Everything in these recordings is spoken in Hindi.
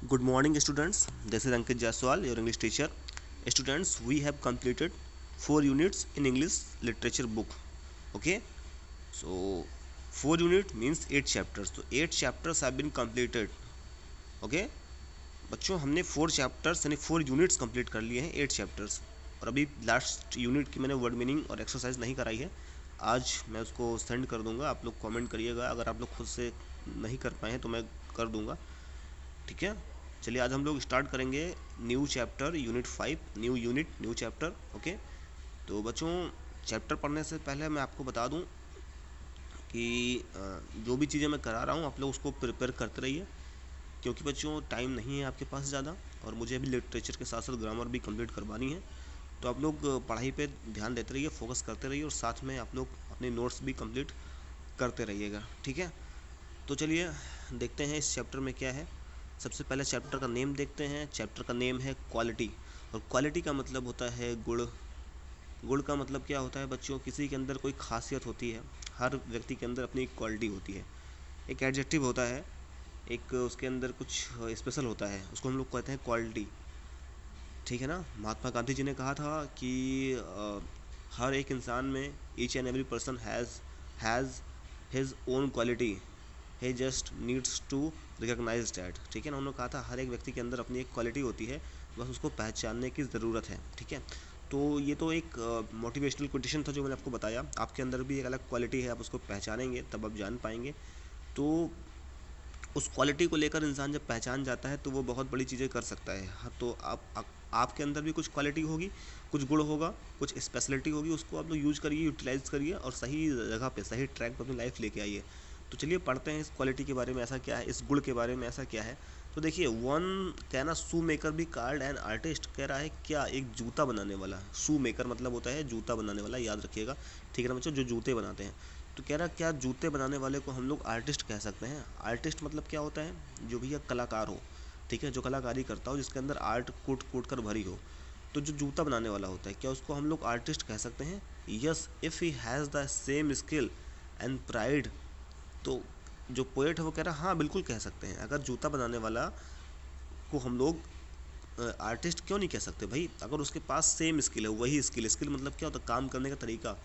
Good morning, students. This is Ankit Jaiswal, your English teacher. Students, we have completed 4 units in English literature book. Okay, so 4 unit means 8 chapters. So 8 chapters have been completed. Okay, बच्चों हमने 4 चैप्टर्स यानी 4 यूनिट्स कंप्लीट कर लिए हैं 8 चैप्टर्स। और अभी लास्ट यूनिट की मैंने वर्ड मीनिंग और एक्सरसाइज नहीं कराई है। आज मैं उसको सेंड कर दूंगा, आप लोग कमेंट करिएगा। अगर आप लोग खुद से नहीं कर पाए हैं तो मैं कर दूंगा, ठीक है। चलिए आज हम लोग स्टार्ट करेंगे new chapter unit 5, new unit new chapter. Okay, तो बच्चों चैप्टर पढ़ने से पहले मैं आपको बता दूं कि जो भी चीज़ें मैं करा रहा हूँ आप लोग उसको प्रिपेयर करते रहिए, क्योंकि बच्चों टाइम नहीं है आपके पास ज़्यादा और मुझे अभी लिटरेचर के साथ साथ ग्रामर भी कंप्लीट करवानी है। तो आप लोग पढ़ाई पे ध्यान देते रहिए, फोकस करते रहिए और साथ में आप लोग अपने नोट्स भी कंप्लीट करते रहिएगा, ठीक है। तो चलिए देखते हैं इस चैप्टर में क्या है। सबसे पहले चैप्टर का नेम देखते हैं। चैप्टर का नेम है क्वालिटी, और क्वालिटी का मतलब होता है गुण। गुण का मतलब क्या होता है बच्चों, किसी के अंदर कोई खासियत होती है। हर व्यक्ति के अंदर अपनी एक क्वालिटी होती है, एक एडजेक्टिव होता है, एक उसके अंदर कुछ स्पेशल होता है, उसको हम लोग कहते हैं क्वालिटी, ठीक है ना। महात्मा गांधी जी ने कहा था कि हर एक इंसान में each and every person has his own quality, he just needs to recognise that, ठीक है ना। उन्होंने कहा था हर एक व्यक्ति के अंदर अपनी एक क्वालिटी होती है, बस उसको पहचानने की ज़रूरत है, ठीक है। तो ये तो एक मोटिवेशनल कोटेशन था जो मैंने आपको बताया। आपके अंदर भी एक अलग क्वालिटी है, आप उसको पहचानेंगे तब आप जान पाएंगे। तो उस क्वालिटी को लेकर इंसान जब पहचान जाता है तो वो बहुत बड़ी चीज़ें कर सकता है। हाँ, तो आपके अंदर भी कुछ क्वालिटी होगी, कुछ गुण होगा, कुछ स्पेशलिटी होगी, उसको आप लोग यूज करिए, यूटिलाइज करिए और सही जगह पे सही ट्रैक पर अपनी लाइफ लेके आइए। तो चलिए पढ़ते हैं इस क्वालिटी के बारे में, ऐसा क्या है, इस गुण के बारे में ऐसा क्या है। तो देखिए, वन कहना शू मेकर भी कार्ड एंड आर्टिस्ट, कह रहा है क्या, एक जूता बनाने वाला। शू मेकर मतलब होता है जूता बनाने वाला, याद रखिएगा, ठीक है ना बच्चों, जो जूते बनाते हैं। तो कह रहा क्या जूते बनाने वाले को हम लोग आर्टिस्ट कह सकते हैं। आर्टिस्ट मतलब क्या होता है, जो भी एक कलाकार हो, ठीक है, जो कलाकारी करता हो, जिसके अंदर आर्ट कूट कूट कर भरी हो। तो जो जूता बनाने वाला होता है, क्या उसको हम लोग आर्टिस्ट कह सकते हैं। Yes, if he has the same skill and pride. तो जो पोएट है वो कह रहा है हाँ बिल्कुल कह सकते हैं। अगर जूता बनाने वाला को हम लोग आर्टिस्ट क्यों नहीं कह सकते भाई, अगर उसके पास सेम स्किल है, वही स्किल, स्किल मतलब क्या होता है, काम करने का तरीका,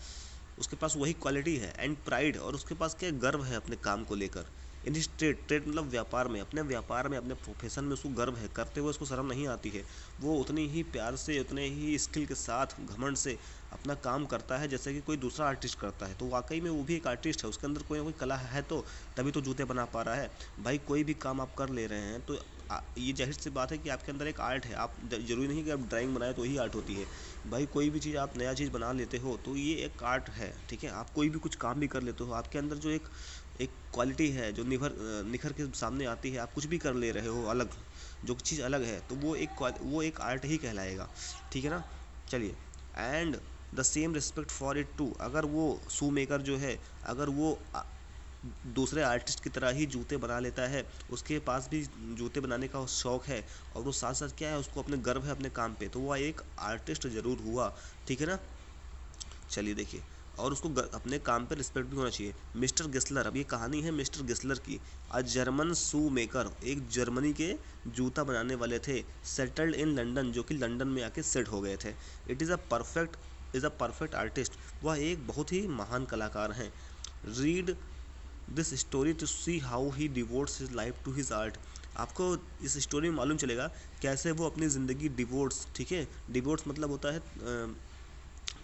उसके पास वही क्वालिटी है, एंड प्राइड, और उसके पास क्या गर्व है अपने काम को लेकर। इन हिज ट्रेड, ट्रेड मतलब व्यापार में, अपने व्यापार में, अपने प्रोफेशन में उसको गर्व है, करते हुए उसको शर्म नहीं आती है। वो उतनी ही प्यार से, उतने ही स्किल के साथ, घमंड से अपना काम करता है जैसे कि कोई दूसरा आर्टिस्ट करता है। तो वाकई में वो भी एक आर्टिस्ट है, उसके अंदर कोई ना कोई कला है, तो तभी तो जूते बना पा रहा है। भाई कोई भी काम आप कर ले रहे हैं तो ये जाहिर सी बात है कि आपके अंदर एक आर्ट है। आप जरूरी नहीं कि आप ड्राइंग बनाए तो ही आर्ट होती है। भाई कोई भी चीज़ आप नया चीज़ बना लेते हो तो ये एक आर्ट है, ठीक है। आप कोई भी कुछ काम भी कर लेते हो, आपके अंदर जो एक एक क्वालिटी है जो निखर के सामने आती है, आप कुछ भी कर ले रहे हो अलग, जो चीज़ अलग है, तो वो एक आर्ट ही कहलाएगा, ठीक है ना। चलिए, and the same respect for it too, अगर वो शू मेकर जो है, अगर वो दूसरे आर्टिस्ट की तरह ही जूते बना लेता है, उसके पास भी जूते बनाने का शौक़ है, और वो साथ साथ क्या है, उसको अपने गर्व है अपने काम पे, तो वो एक आर्टिस्ट ज़रूर हुआ, ठीक है ना। चलिए देखिए, और उसको अपने काम पे रिस्पेक्ट भी होना चाहिए। मिस्टर गिस्लर, अब ये कहानी है मिस्टर गिस्लर की। अ जर्मन शू मेकर, एक जर्मनी के जूता बनाने वाले थे, सेटल्ड इन लंदन, जो कि लंदन में आके सेट हो गए थे। इज़ अ परफेक्ट आर्टिस्ट, वह एक बहुत ही महान कलाकार हैं। Read this story to see how he devotes his life to his art. आपको इस स्टोरी में मालूम चलेगा कैसे वो अपनी ज़िंदगी डिवोट्स, ठीक है, डिवोट्स मतलब होता है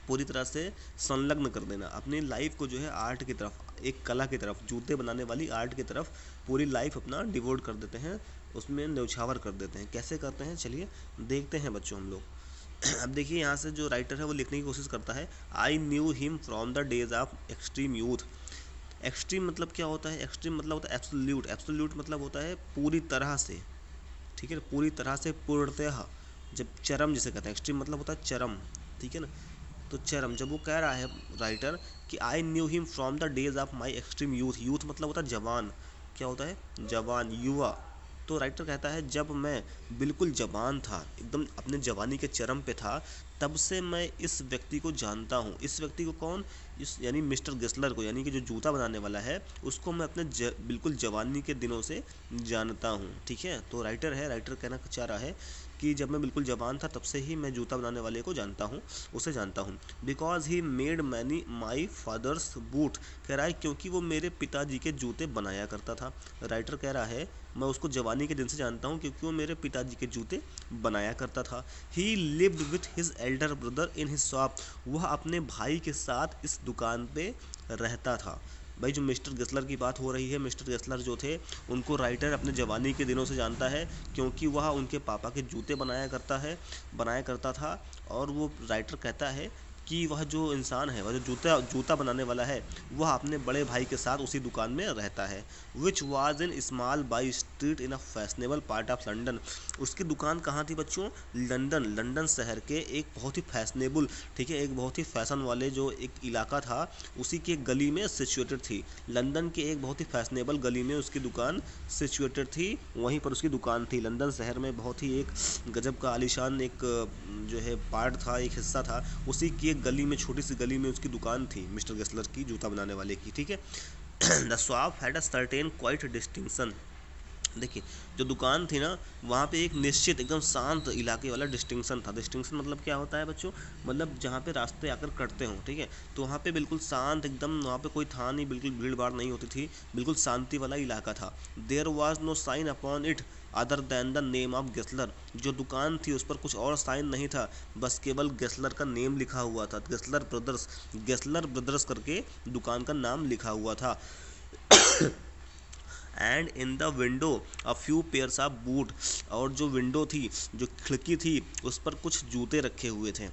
पूरी तरह से संलग्न कर देना अपनी लाइफ को, जो है आर्ट की तरफ, एक कला की तरफ, जूते बनाने वाली आर्ट की तरफ पूरी लाइफ अपना डिवोट कर देते हैं, उसमें न्यौछावर कर देते हैं। कैसे करते हैं चलिए देखते हैं बच्चों हम लोग। अब देखिए यहाँ से जो राइटर है वो लिखने की कोशिश करता है, I knew him from the days of extreme youth. Extreme मतलब क्या होता है, एक्सट्रीम मतलब होता है एब्सोल्यूट, एब्सोल्यूट मतलब होता है पूरी तरह से, ठीक है, पूरी तरह से, पूर्णतः, जब चरम जिसे कहते हैं, एक्सट्रीम मतलब होता है चरम, ठीक है ना। तो चरम, जब वो कह रहा है राइटर कि I knew him from the days of my extreme youth, youth मतलब होता है जवान, क्या होता है जवान, युवा। तो राइटर कहता है जब मैं बिल्कुल जवान था, एकदम अपने जवानी के चरम पे था, तब से मैं इस व्यक्ति को जानता हूँ। इस व्यक्ति को कौन? इस यानी मिस्टर गेस्लर को, यानी कि जो जूता बनाने वाला है उसको मैं अपने बिल्कुल जवानी के दिनों से जानता हूँ। ठीक है, तो राइटर कहना चाह रहा है कि जब मैं बिल्कुल जवान था तब से ही मैं जूता बनाने वाले को जानता हूँ, उसे जानता हूँ। Because he made many my father's boot, कह रहा है क्योंकि वो मेरे पिताजी के जूते बनाया करता था। राइटर कह रहा है मैं उसको जवानी के दिन से जानता हूँ क्योंकि वो मेरे पिताजी के जूते बनाया करता था। ही lived with his Elder brother in his shop, वह अपने भाई के साथ इस दुकान पे रहता था। भाई जो मिस्टर गेस्लर की बात हो रही है, मिस्टर गेस्लर जो थे उनको राइटर अपने जवानी के दिनों से जानता है क्योंकि वह उनके पापा के जूते बनाया करता था। और वो राइटर कहता है कि वह जो इंसान है, वह जो जूता बनाने वाला है, वह अपने बड़े भाई के साथ उसी दुकान में रहता है। Which was in small by street in a fashionable part of London, उसकी दुकान कहाँ थी बच्चों? लंदन शहर के एक बहुत ही फैशनेबल, ठीक है, एक बहुत ही फैशन वाले जो एक इलाका था उसी की एक गली में सिचुएटेड थी। लंदन के एक बहुत ही फैशनेबल गली में उसकी दुकान सिचुएटेड थी, वहीं पर उसकी दुकान थी। लंदन शहर में बहुत ही एक गजब का आलीशान एक जो है पार्ट था, एक हिस्सा था, उसी की एक गली में, छोटी सी गली में उसकी दुकान थी मिस्टर गेस्लर की, जूता बनाने वाले की। ठीक है, the shop had a certain quite distinction, देखिए जो दुकान थी ना वहाँ पे एक निश्चित एकदम शांत इलाके वाला डिस्टिंक्शन था। डिस्टिंक्शन मतलब क्या होता है बच्चों? मतलब जहाँ पे रास्ते आकर कटते हों, ठीक है, तो वहाँ पे बिल्कुल शांत एकदम, वहाँ पे कोई था नहीं, बिल्कुल भीड़ भाड़ नहीं होती थी, बिल्कुल शांति वाला इलाका था। There was no sign upon it other than the name of Gessler, जो दुकान थी उस पर कुछ और साइन नहीं था, बस केवल गेस्लर का नेम लिखा हुआ था। गेस्लर ब्रदर्स करके दुकान का नाम लिखा हुआ था। And in the window a few pairs of boot, और जो विंडो थी, जो खिड़की थी, उस पर कुछ जूते रखे हुए थे।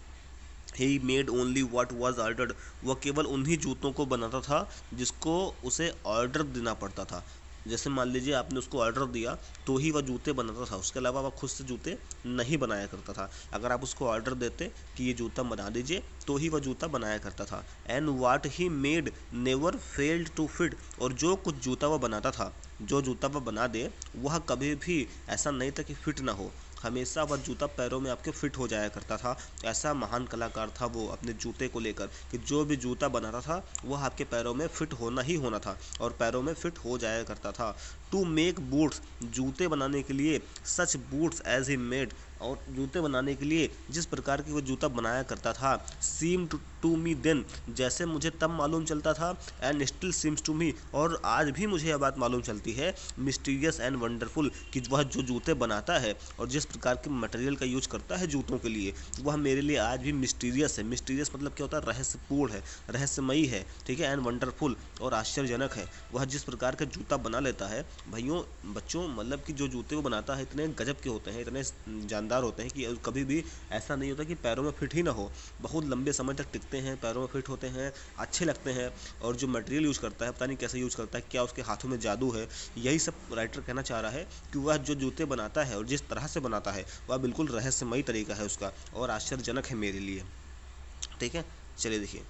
He made only what was ordered, वह केवल उन्हीं जूतों को बनाता था जिसको उसे ऑर्डर देना पड़ता था। जैसे मान लीजिए आपने उसको ऑर्डर दिया तो ही वह जूते बनाता था, उसके अलावा वह खुद से जूते नहीं बनाया करता था। अगर आप उसको ऑर्डर देते कि ये जूता बना दीजिए तो ही वह जूता बनाया करता था। And what he made never failed to fit, और जो कुछ जूता वह बनाता था, जो जूता वह बना दे वह कभी भी ऐसा नहीं था कि फिट ना हो, हमेशा वह जूता पैरों में आपके फिट हो जाया करता था। ऐसा महान कलाकार था वो अपने जूते को लेकर कि जो भी जूता बनाता था वह आपके पैरों में फिट होना ही होना था और पैरों में फिट हो जाया करता था। टू मेक बूट्स, जूते बनाने के लिए, सच बूट्स एज ही मेड, और जूते बनाने के लिए जिस प्रकार की वो जूता बनाया करता था, सीम टू मी देन, जैसे मुझे तब मालूम चलता था, and still seems to me, और आज भी मुझे यह बात मालूम चलती है, मिस्टीरियस एंड वंडरफुल, कि वह जो जूते बनाता है और जिस प्रकार के मटेरियल का यूज करता है जूतों के लिए, वह मेरे लिए आज भी मिस्टीरियस है। मिस्टीरियस मतलब क्या होता है? रहस्यपूर्ण है, रहस्यमयी है, ठीक है, एंड वंडरफुल, और आश्चर्यजनक है। वह जिस प्रकार का जूता बना लेता है भाइयों बच्चों, मतलब कि जो जूते वो बनाता है इतने गजब के होते हैं, इतने जानदार होते हैं कि कभी भी ऐसा नहीं होता कि पैरों में फिट ही ना हो, बहुत लंबे समय तक टिकते हैं, पैरों में फिट होते हैं, अच्छे लगते हैं। और जो मटेरियल यूज़ करता है पता नहीं कैसे यूज़ करता है, क्या उसके हाथों में जादू है, यही सब राइटर कहना चाह रहा है कि वह जो जूते बनाता है और जिस तरह से बनाता है वह बिल्कुल रहस्यमयी तरीका है उसका और आश्चर्यजनक है मेरे लिए। ठीक है, चलिए देखिए,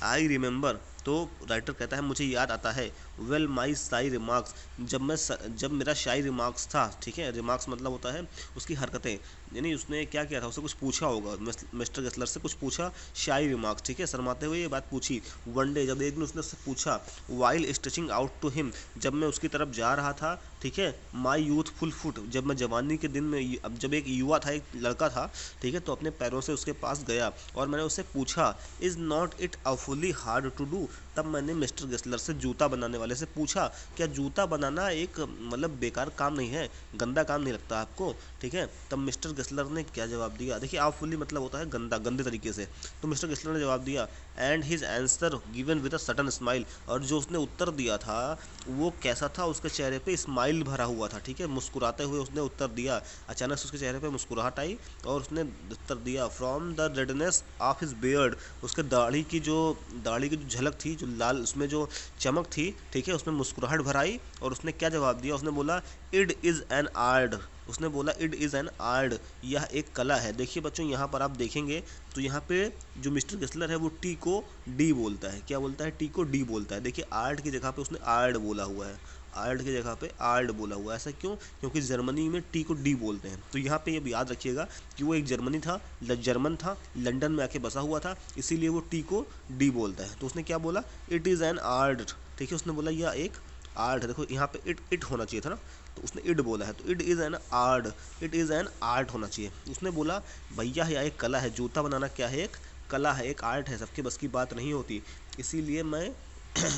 आई रिमेंबर, तो राइटर कहता है मुझे याद आता है, वेल माई शाई रिमार्क्स, जब मेरा शाई रिमार्क्स था, ठीक है, रिमार्क्स मतलब होता है उसकी हरकतें, यानी उसने क्या किया था, उससे कुछ पूछा होगा, मिस्टर गेस्लर से कुछ पूछा, शाई रिमार्क्स, ठीक है, शर्माते हुए ये बात पूछी। वन डे, जब एक दिन उसने उससे पूछा, while stretching out to him, जब मैं उसकी तरफ जा रहा था, ठीक है, माई यूथफुल फुट, जब मैं जवानी के दिन में, अब जब एक युवा था, एक लड़का था, ठीक है, तो अपने पैरों से उसके पास गया और मैंने उससे पूछा, is not it awfully hard to do, तब मैंने मिस्टर गेस्लर से, जूता बनाने वाले से पूछा, क्या जूता बनाना एक मतलब बेकार काम नहीं है, गंदा काम नहीं लगता आपको, ठीक है। तब मिस्टर गेस्लर ने क्या जवाब दिया, देखिए आउटफुली मतलब होता है गंदा, गंदे तरीके से, तो मिस्टर गेस्लर ने जवाब दिया, and his answer given with a sudden smile, और जो उसने उत्तर दिया था वो कैसा था, उसके चेहरे पे स्माइल भरा हुआ था, ठीक है, मुस्कुराते हुए उसने उत्तर दिया, अचानक से उसके चेहरे पे मुस्कुराहट आई और उसने उत्तर दिया, from the redness of his beard, उसके दाढ़ी की जो झलक थी, जो लाल उसमें जो चमक थी, ठीक है, उसमें मुस्कुराहट भर आई और उसने क्या जवाब दिया, उसने बोला, इट इज़ एन आर्ट, उसने बोला इट इज़ एन आर्ट, यह एक कला है। देखिए बच्चों यहाँ पर आप देखेंगे तो यहाँ पे जो मिस्टर गेस्लर है वो टी को डी बोलता है, क्या बोलता है, टी को डी बोलता है। देखिए आर्ट की जगह पे उसने आर्ट बोला हुआ है, आर्ड की जगह पे आर्ड बोला हुआ है। ऐसा क्यों? क्योंकि जर्मनी में टी को डी बोलते हैं। तो यहाँ पे ये याद रखिएगा कि वो एक जर्मन था, लंदन में आके बसा हुआ था, इसीलिए वो टी को डी बोलता है। तो उसने क्या बोला? It is an art. ठीक है, उसने बोला यह एक आर्ट है। देखो यहाँ पे इट होना चाहिए था ना, तो उसने इट बोला है, तो it is an art, it is an art होना चाहिए। उसने बोला भैया यह एक कला है, जूता बनाना क्या है? एक कला है, एक आर्ट है, सबके बस की बात नहीं होती, इसीलिए मैं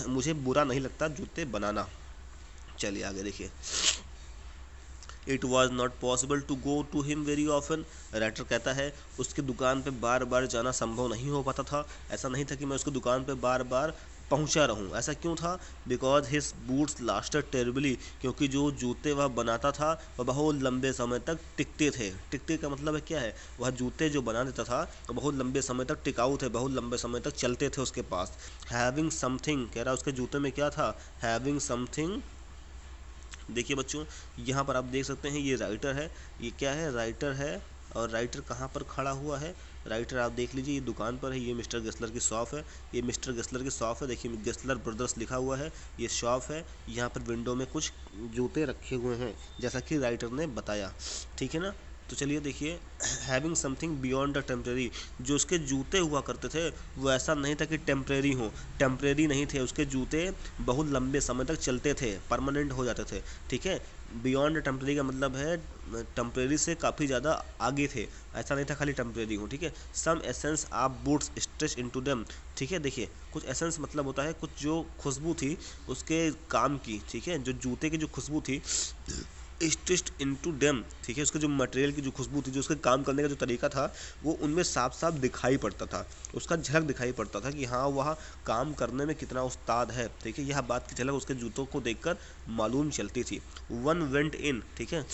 मुझे बुरा नहीं लगता जूते बनाना। चलिए आगे देखिए। It was not possible to go to him very often. Writer कहता है उसकी दुकान पे बार बार जाना संभव नहीं हो पाता था। ऐसा नहीं था कि मैं उसकी दुकान पे बार बार पहुंचा रहूं। ऐसा क्यों था? Because his boots lasted terribly, क्योंकि जो जूते वह बनाता था वह बहुत लंबे समय तक टिकते थे। टिकते का मतलब है क्या है? वह जूते जो बना देता था वो बहुत लंबे समय तक टिकाऊ थे, बहुत लंबे समय तक चलते थे उसके पास। हैविंग समथिंग, कह रहा उसके जूते में क्या था? Having something. देखिए बच्चों, यहाँ पर आप देख सकते हैं ये राइटर है, ये क्या है? राइटर है। और राइटर कहाँ पर खड़ा हुआ है? राइटर आप देख लीजिए, ये दुकान पर है, ये मिस्टर गेस्लर की शॉप है, ये मिस्टर गेस्लर की शॉप है। देखिए गेस्लर ब्रदर्स लिखा हुआ है, ये शॉप है। यहाँ पर विंडो में कुछ जूते रखे हुए हैं जैसा कि राइटर ने बताया। ठीक है ना? तो चलिए देखिए, having something beyond the temporary, जो उसके जूते हुआ करते थे वो ऐसा नहीं था कि टेम्प्रेरी हो, टेम्प्रेरी नहीं थे उसके जूते, बहुत लंबे समय तक चलते थे, परमानेंट हो जाते थे। ठीक है, बियॉन्ड टेम्प्रेरी का मतलब है टेम्प्रेरी से काफ़ी ज़्यादा आगे थे, ऐसा नहीं था खाली टेम्प्रेरी हो। ठीक है, some essence of boots stretch into them. ठीक है, देखिए कुछ एसेंस मतलब होता है कुछ जो खुशबू थी उसके काम की। ठीक है, जो जूते की जो खुशबू थी स्टिच्ड इनटू डेम। ठीक है, उसके जो मटेरियल की जो खुशबू थी, जो उसके काम करने का जो तरीका था, वो उनमें साफ साफ दिखाई पड़ता था, उसका झलक दिखाई पड़ता था कि हाँ वह काम करने में कितना उस्ताद है। ठीक है, यह बात की झलक उसके जूतों को देखकर मालूम चलती थी। One went in. ठीक है,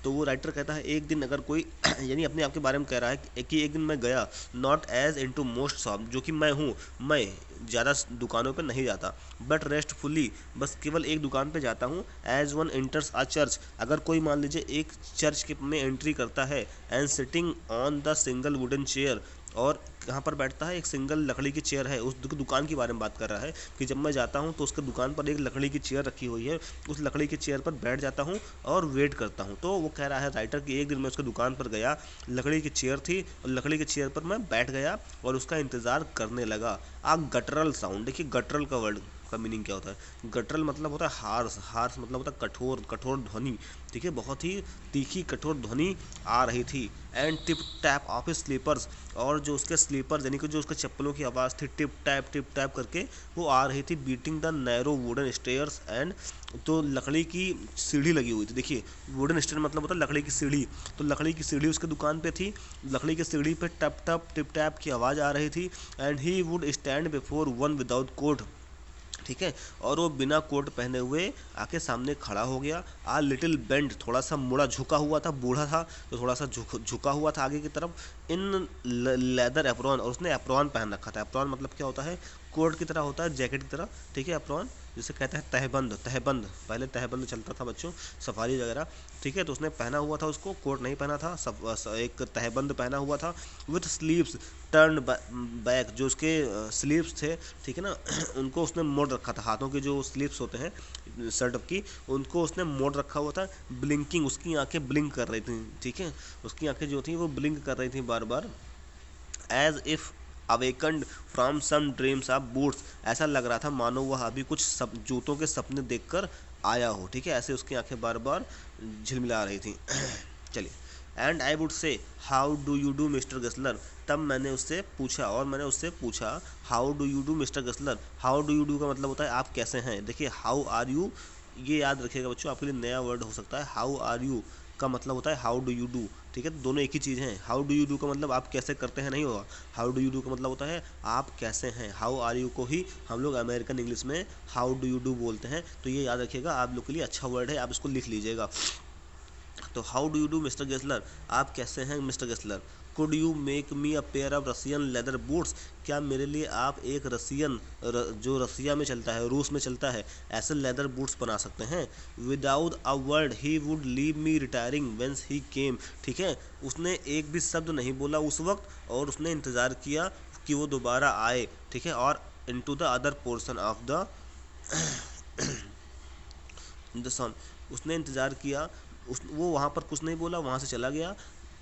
तो वो राइटर कहता है एक दिन अगर कोई यानी अपने आप के बारे में कह रहा है कि एक दिन मैं गया, not as into most shop, जो कि मैं हूँ, मैं ज़्यादा दुकानों पे नहीं जाता, बट रेस्टफुली, बस केवल एक दुकान पे जाता हूँ। As one enters a church, अगर कोई मान लीजिए एक चर्च के में एंट्री करता है, and sitting on the single wooden chair, और कहाँ पर बैठता है? एक सिंगल लकड़ी की चेयर है, उस दुकान के बारे में बात कर रहा है कि जब मैं जाता हूँ तो उसके दुकान पर एक लकड़ी की चेयर रखी हुई है, उस लकड़ी की चेयर पर बैठ जाता हूँ और वेट करता हूँ। तो वो कह रहा है राइटर कि एक दिन मैं उसके दुकान पर गया, लकड़ी की चेयर थी और लकड़ी की चेयर पर मैं बैठ गया और उसका इंतज़ार करने लगा। आ गटरल साउंड, देखिए गटरल का वर्ड का मीनिंग क्या होता है? गटरल मतलब होता है हार्स, हार्स मतलब होता है कठोर, कठोर ध्वनि। ठीक है, बहुत ही तीखी कठोर ध्वनि आ रही थी। And tip tap of slippers, और जो उसके स्लीपर यानी कि जो उसके चप्पलों की आवाज़ थी टिप टैप करके वो आ रही थी। Beating the narrow wooden stairs and, तो लकड़ी की सीढ़ी लगी हुई थी। देखिए वुडन स्टेयर मतलब होता है लकड़ी की सीढ़ी, तो लकड़ी की सीढ़ी उसके दुकान पे थी, लकड़ी की सीढ़ी पे टप टप टिप टैप की आवाज़ आ रही थी। And he would stand before one without coat. ठीक है, और वो बिना कोट पहने हुए आके सामने खड़ा हो गया। आ लिटिल बेंड, थोड़ा सा मुड़ा झुका हुआ था, बूढ़ा था तो थोड़ा सा झुका हुआ था आगे की तरफ। इन लेदर एप्रॉन, और उसने एप्रॉन पहन रखा था। एप्रॉन मतलब क्या होता है? कोट की तरह होता है, जैकेट की तरह। ठीक है, एप्रॉन जिसे कहते हैं तहबंद, तहबंद पहले तहबंद चलता था बच्चों, सफारी वगैरह। ठीक है, तो उसने पहना हुआ था, उसको कोट नहीं पहना था, एक तहबंद पहना हुआ था। विथ स्लीव्स टर्न बैक, जो उसके स्लीव्स थे, ठीक है ना, उनको उसने मोड़ रखा था, हाथों के जो स्लीव्स होते हैं शर्ट की उनको उसने मोड़ रखा हुआ था। ब्लिंकिंग, उसकी आंखें ब्लिंक कर रही थी। ठीक है, उसकी आंखें जो थी वो ब्लिंक कर रही थी बार बार। As if awakened from some dreams of boots, ऐसा लग रहा था मानो वह अभी कुछ जूतों के सपने देखकर आया हो। ठीक है, ऐसे उसकी आंखें बार बार झिलमिला रही थी। चलिए, and I would say how do you do mister Gessler, तब मैंने उससे पूछा, और मैंने उससे पूछा how do you do mister Gessler. How do you do का मतलब होता है आप कैसे हैं। देखिए हाउ आर यू, ये याद रखिएगा बच्चों, आपके लिए नया वर्ड हो सकता है। हाउ आर यू का मतलब होता है हाउ डू यू डू। ठीक है, दोनों एक ही चीज़ हैं। हाउ डू यू डू का मतलब आप कैसे करते हैं नहीं होगा, हाउ डू यू डू का मतलब होता है आप कैसे हैं। हाउ आर यू को ही हम लोग अमेरिकन इंग्लिश में हाउ डू यू डू बोलते हैं। तो ये याद रखिएगा, आप लोग के लिए अच्छा वर्ड है, आप इसको लिख लीजिएगा। तो how do you do mister Gessler, आप कैसे हैं mister Gessler. Could you make me a pair of Russian leather boots, क्या मेरे लिए आप एक रसियन जो रसिया में चलता है, रूस में चलता है, ऐसे लेदर बूट्स बना सकते हैं। Without a word he would leave me retiring whence he came. ठीक है, उसने एक भी शब्द नहीं बोला उस वक्त, और उसने इंतज़ार किया कि वो दोबारा आए। ठीक है, और into the other portion of the the sun. उसने इंतज़ार किया, वो वहाँ पर कुछ नहीं बोला, वहाँ से चला गया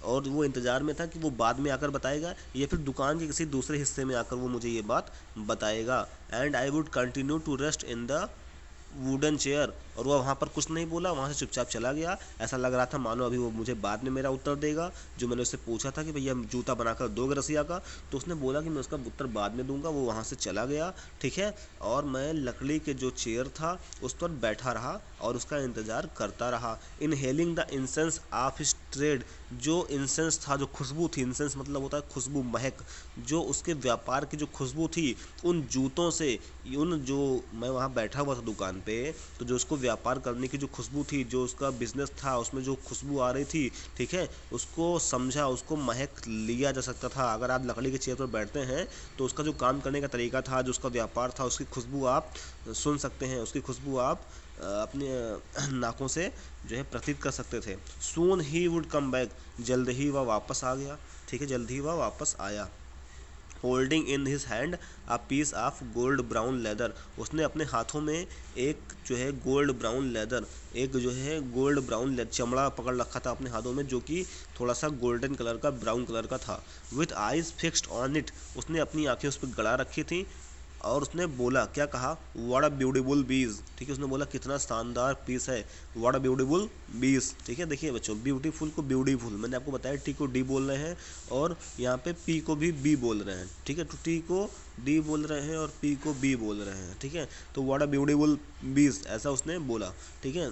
और वो इंतज़ार में था कि वो बाद में आकर बताएगा या फिर दुकान के किसी दूसरे हिस्से में आकर वो मुझे ये बात बताएगा। And I would continue to rest in the wooden chair, और वह वहाँ पर कुछ नहीं बोला, वहाँ से चुपचाप चला गया। ऐसा लग रहा था मानो अभी वो मुझे बाद में मेरा उत्तर देगा, जो मैंने उससे पूछा था कि भैया जूता बनाकर दोगे रसिया का, तो उसने बोला कि मैं उसका उत्तर बाद में दूंगा। वो वहाँ से चला गया, ठीक है। और मैं लकड़ी के जो चेयर था उस पर बैठा रहा और उसका इंतज़ार करता रहा। Inhaling the incense of his trade, जो इंसेंस था, जो खुशबू थी, इंसेंस मतलब होता है खुशबू, महक, जो उसके व्यापार की जो खुशबू थी उन जूतों से, उन जो मैं वहाँ बैठा हुआ था दुकान पे, तो जो उसको व्यापार करने की जो खुशबू थी, जो उसका बिजनेस था उसमें जो खुशबू आ रही थी, ठीक है, उसको समझा, उसको महक लिया जा सकता था। अगर आप लकड़ी के चेयर पर बैठते हैं तो उसका जो काम करने का तरीका था, जो उसका व्यापार था, उसकी खुशबू आप सुन सकते हैं, उसकी खुशबू आप अपने नाकों से जो है प्रतीत कर सकते थे। सून ही वुड कम बैक, जल्द ही वह वापस आ गया, ठीक है, जल्द ही वह वापस आया। Holding in his hand a piece of gold brown leather, उसने अपने हाथों में एक जो है गोल्ड ब्राउन लेदर, एक जो है गोल्ड ब्राउन चमड़ा पकड़ रखा था अपने हाथों में, जो कि थोड़ा सा गोल्डन कलर का, ब्राउन कलर का था। With eyes fixed on it, उसने अपनी आंखें उस पर गड़ा रखी थी और उसने बोला, क्या कहा, व्हाट अ ब्यूटीफुल बीज, ठीक है, उसने बोला कितना शानदार पीस है, व्हाट अ ब्यूटीफुल बीज, ठीक है। देखिए बच्चों, ब्यूटीफुल को ब्यूटीफुल, मैंने आपको बताया टी को डी बोल रहे हैं और यहाँ पे पी को भी बी बोल रहे हैं, ठीक है, तो टी को डी बोल रहे हैं और पी को बी बोल रहे हैं, ठीक है। तो व्हाट अ ब्यूटीफुल बीज, ऐसा उसने बोला, ठीक है,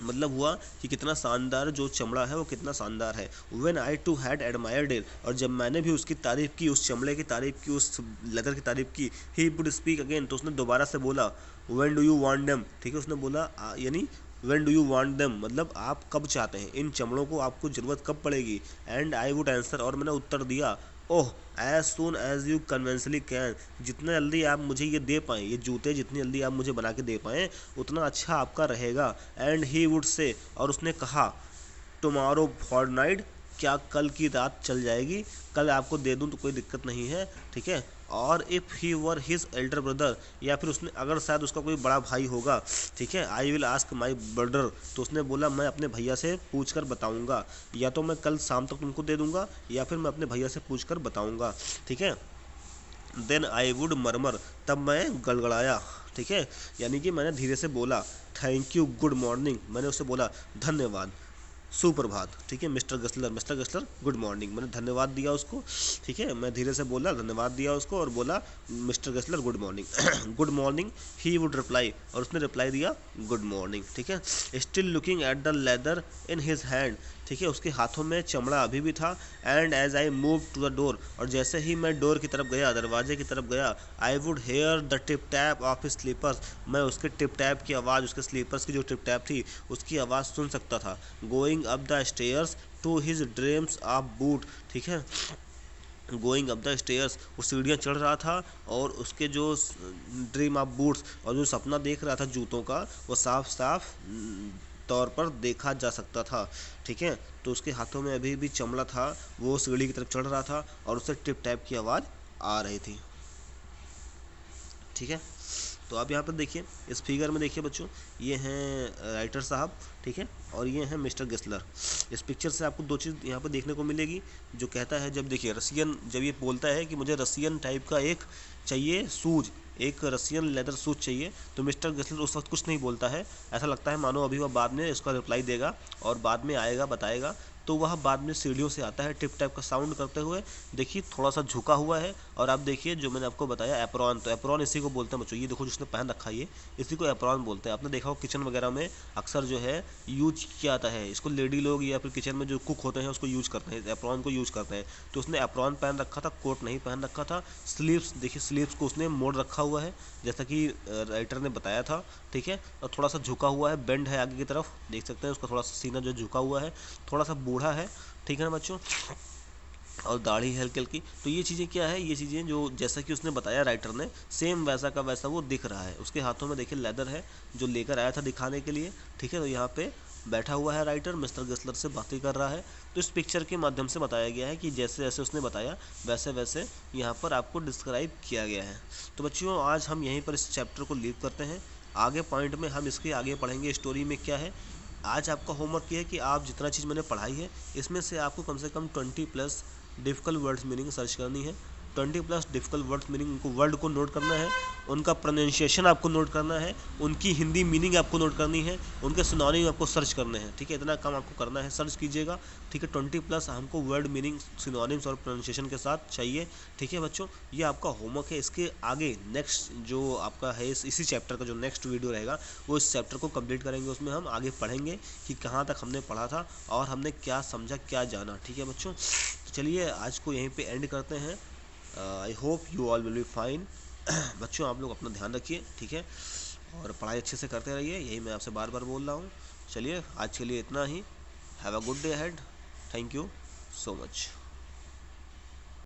मतलब हुआ कि कितना शानदार जो चमड़ा है वो कितना शानदार है। When I too had admired it, और जब मैंने भी उसकी तारीफ़ की, उस चमड़े की तारीफ़ की, उस लेदर की तारीफ़ की, ही वुड स्पीक अगेन, तो उसने दोबारा से बोला, when do you want them, ठीक है, उसने बोला यानी when do you want them मतलब आप कब चाहते हैं, इन चमड़ों को आपको ज़रूरत कब पड़ेगी। एंड आई वुड आंसर, और मैंने उत्तर दिया, oh as soon as you conveniently can, जितना जल्दी आप मुझे ये दे पाएँ, ये जूते जितनी जल्दी आप मुझे बना के दे पाएँ उतना अच्छा आपका रहेगा। एंड ही वुड से, और उसने कहा, टुमारो फॉरनाइट, क्या कल की रात चल जाएगी, कल आपको दे दूं तो कोई दिक्कत नहीं है, ठीक है। और if he were his Elder brother, या फिर उसने अगर शायद उसका कोई बड़ा भाई होगा, ठीक है, I will ask my brother, तो उसने बोला मैं अपने भैया से पूछ कर बताऊँगा, या तो मैं कल शाम तक तुमको दे दूँगा या फिर मैं अपने भैया से पूछ कर बताऊँगा, ठीक है। देन आई वुड मरमर, तब मैं गड़गड़ाया, ठीक है, यानी कि मैंने धीरे से बोला, थैंक यू गुड मॉर्निंग, मैंने उससे बोला धन्यवाद, सुप्रभात, ठीक है, मिस्टर गस्लर गुड मॉर्निंग, मैंने धन्यवाद दिया उसको, ठीक है, मैं धीरे से बोला, धन्यवाद दिया उसको और बोला mister Gussler good morning. Good morning he would reply, और उसने रिप्लाई दिया गुड मॉर्निंग, ठीक है। Still looking at the leather in his hand, ठीक है, उसके हाथों में चमड़ा अभी भी था। And as I move to the door, और जैसे ही मैं डोर की तरफ गया, दरवाजे की तरफ गया, I would hear the tip tap of his slippers, मैं उसके टिप टैप की आवाज़, उसके स्लीपर्स की जो टिप टैप थी उसकी आवाज़ सुन सकता था। Going up the stairs to his dreams of boot, ठीक है, गोइंग अप द स्टेयर्स, वो सीढ़ियाँ चढ़ रहा था और उसके जो ड्रीम ऑफ बूट्स, और जो सपना देख रहा था जूतों का, वो साफ साफ तौर पर देखा जा सकता था, ठीक है। तो उसके हाथों में अभी भी चमड़ा था, वो सीढ़ी की तरफ चढ़ रहा था और उससे टिप टैप की आवाज़ आ रही थी, ठीक है। तो आप यहाँ पर देखिए, इस फिगर में देखिए बच्चों, ये हैं राइटर साहब, ठीक है, और ये हैं मिस्टर गेस्लर। इस पिक्चर से आपको दो चीज़ यहाँ पर देखने को मिलेगी, जो कहता है, जब देखिए रसियन, जब ये बोलता है कि मुझे रसियन टाइप का एक चाहिए शूज, एक रसियन लेदर शूज चाहिए, तो मिस्टर गेस्लर उस वक्त कुछ नहीं बोलता है, ऐसा लगता है मानो अभी वह बाद में इसका रिप्लाई देगा और बाद में आएगा, बताएगा। तो वह बाद में सीढ़ियों से आता है टिप टैप का साउंड करते हुए, देखिए थोड़ा सा झुका हुआ है। और आप देखिए जो मैंने आपको बताया एप्रॉन, तो एप्रॉन इसी को बोलते हैं बच्चों, ये देखो जिसने पहन रखा है ये, इसी को एप्रॉन बोलते हैं। आपने देखा हो किचन वगैरह में अक्सर जो है यूज किया जाता है इसको, लेडी लोग या फिर किचन में जो कुक होते हैं उसको यूज करते हैं, एप्रॉन को यूज करते हैं। तो उसने एप्रॉन पहन रखा था, कोट नहीं पहन रखा था। स्लीव्स देखिए, स्लीव्स को उसने मोड़ रखा हुआ है जैसा कि राइटर ने बताया था, ठीक है, और थोड़ा सा झुका हुआ है, बेंड है आगे की तरफ, देख सकते हैं उसका थोड़ा सा सीना जो झुका हुआ है, थोड़ा सा बूढ़ा है, ठीक है ना बच्चों, और दाढ़ी है हल्की हल्की। तो ये चीज़ें क्या है, ये चीज़ें जो जैसा कि उसने बताया राइटर ने, सेम वैसा का वैसा वो दिख रहा है। उसके हाथों में देखिए लेदर है जो लेकर आया था दिखाने के लिए, ठीक है। तो यहाँ पे बैठा हुआ है राइटर, मिस्टर गेस्लर से बातें कर रहा है। तो इस पिक्चर के माध्यम से बताया गया है कि जैसे जैसे उसने बताया वैसे वैसे यहाँ पर आपको डिस्क्राइब किया गया है। तो बच्चों आज हम यहीं पर इस चैप्टर को लीव करते हैं। आगे पॉइंट में हम इसके आगे पढ़ेंगे स्टोरी में क्या है। आज आपका होमवर्क ये है कि आप जितना चीज़ मैंने पढ़ाई है इसमें से आपको कम से कम 20+ डिफ़िकल्ट वर्ड्स मीनिंग सर्च करनी है। 20+ डिफ़िकल्ट वर्ड्स मीनिंग, उनको वर्ड को नोट करना है, उनका प्रोनाउंसिएशन आपको नोट करना है, उनकी हिंदी मीनिंग आपको नोट करनी है, उनके सिनोनिम आपको सर्च करने हैं। ठीक है, इतना काम आपको करना है, सर्च कीजिएगा। ठीक है, 20+ हमको वर्ड मीनिंग, सिनोनिम्स और प्रोनाउंसिएशन के साथ चाहिए। ठीक है बच्चों, ये आपका होमवर्क है। इसके आगे नेक्स्ट जो आपका है इसी चैप्टर का जो नेक्स्ट वीडियो रहेगा वो इस चैप्टर को कंप्लीट करेंगे। उसमें हम आगे पढ़ेंगे कि कहाँ तक हमने पढ़ा था और हमने क्या समझा, क्या जाना। ठीक है बच्चों, तो चलिए आज को यहीं पे एंड करते हैं। I hope you all will be fine. बच्चों आप लोग अपना ध्यान रखिए, ठीक है, और पढ़ाई अच्छे से करते रहिए, यही मैं आपसे बार बार बोल रहा हूँ। चलिए आज के लिए इतना ही। Have a good day ahead. Thank you so much.